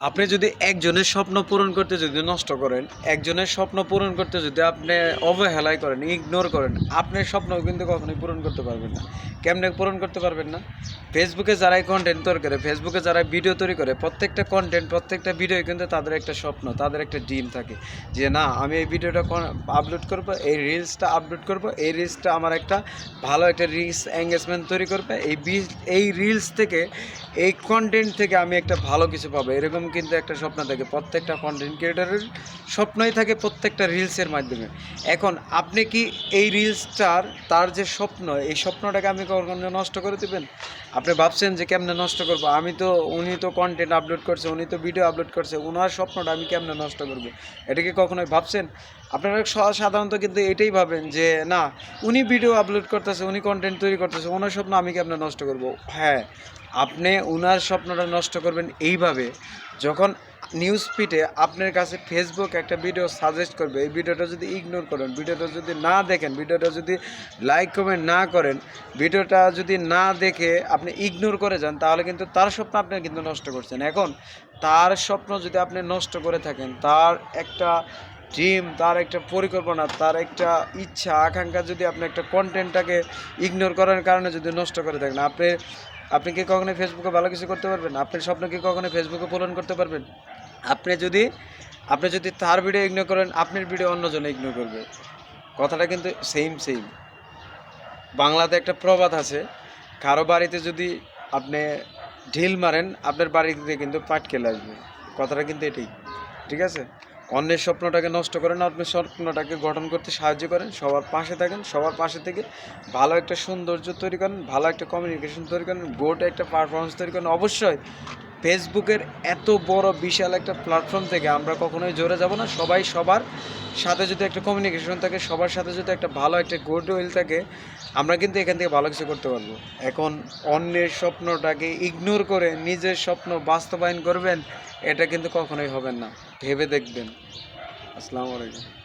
আপনি যদি একজনের স্বপ্ন পূরণ করতে যদি নষ্ট করেন, একজনের স্বপ্ন পূরণ করতে যদি আপনি অবহেলাই করেন, ইগনোর করেন, আপনার স্বপ্ন কিন্তু কখনোই পূরণ করতে পারবেন না। কেমনে পূরণ করতে পারবেন না? ফেসবুকে যারাই কন্টেন্ট তৈরি করে, ফেসবুকে যারা ভিডিও তৈরি করে, প্রত্যেকটা কন্টেন্ট, প্রত্যেকটা ভিডিও কিন্তু তাদের একটা স্বপ্ন, তাদের একটা ড্রিম থাকে যে না, আমি এই ভিডিওটা আপলোড করব, এই রিলসটা আপলোড করব, এই রিলসটা আমার একটা ভালো একটা রিলস এঙ্গেজমেন্ট তৈরি করবে, এই রিলস থেকে, এই কন্টেন্ট থেকে আমি একটা ভালো কিছু পাবো, এরকম কিন্তু একটা স্বপ্ন থাকে প্রত্যেকটা কন্টেন্ট ক্রিয়েটারের। স্বপ্নই থাকে প্রত্যেকটা রিলসের মাধ্যমে। এখন আপনি কি এই রিলসটার, তার যে স্বপ্ন, এই স্বপ্নটাকে আপনি কখনো নষ্ট করে দেবেন? আপনি ভাবছেন যে কেমনে নষ্ট করবো, উনি তো কন্টেন্ট আপলোড করছে, উনি তো ভিডিও আপলোড করছে, ওনার স্বপ্নটা আমি কেমনে নষ্ট করবো, এটা কি কখনোই ভাবছেন? আপনারা সাধারণত কিন্তু এটাই ভাবেন যে না, উনি ভিডিও আপলোড করতেছে, উনি কন্টেন্ট তৈরি করতেছে, ওনার স্বপ্ন আমি কেমনে নষ্ট করবো। হ্যাঁ, আপনি ওনার স্বপ্নটা নষ্ট করবেন এইভাবে, যখন নিউজ ফিডে আপনার কাছে ফেসবুক একটা ভিডিও সাজেস্ট করবে, এই ভিডিওটা যদি ইগনোর করেন, ভিডিওটা যদি না দেখেন, ভিডিওটা যদি লাইক কমেন্ট না করেন, ভিডিওটা যদি না দেখে আপনি ইগনোর করে যান, তাহলে কিন্তু তার স্বপ্ন আপনি কিন্তু নষ্ট করছেন। এখন তার স্বপ্ন যদি আপনি নষ্ট করে থাকেন, তার একটা ড্রিম, তার একটা পরিকল্পনা, তার একটা ইচ্ছা আকাঙ্ক্ষা যদি আপনি একটা কন্টেন্টটাকে ইগনোর করার কারণে যদি নষ্ট করে থাকেন, আপনি কি কখনোই ফেসবুকে ভালো কিছু করতে পারবেন? আপনার স্বপ্ন কি কখনোই ফেসবুকে পূরণ করতে পারবেন? আপনি যদি আপনি যদি তার ভিডিও ইগনোর করেন, আপনার ভিডিও অন্যজনে ইগনোর করবে। কথাটা কিন্তু সেম। বাংলাতে একটা প্রবাদ আছে, কারো বাড়িতে যদি আপনি ঢিল মারেন, আপনার বাড়িতে কিন্তু পাটকেল আসবে। কথাটা কিন্তু এটাই, ঠিক আছে? অন্যের স্বপ্নটাকে নষ্ট করেন, আপনার স্বপ্নটাকে গঠন করতে সাহায্য করেন, সবার পাশে থাকেন, সবার পাশে থেকে ভালো একটা সৌন্দর্য তৈরি করেন, ভালো একটা কমিউনিকেশন তৈরি করেন, গোট একটা পারফরমেন্স তৈরি করেন। অবশ্যই ফেসবুকের এত বড় বিশাল একটা প্ল্যাটফর্ম থেকে আমরা কখনোই জোরে যাব না। সবাই সবার সাথে যদি একটা কমিউনিকেশন থাকে, সবার সাথে যদি একটা ভালো একটা গুড উইল থাকে, আমরা কিন্তু এখান থেকে ভালো কিছু করতে পারবো। এখন অন্যের স্বপ্নটাকে ইগনোর করে নিজের স্বপ্ন বাস্তবায়ন করবেন, এটা কিন্তু কখনোই হবে না। ভেবে দেখবেন। আসসালামু আলাইকুম।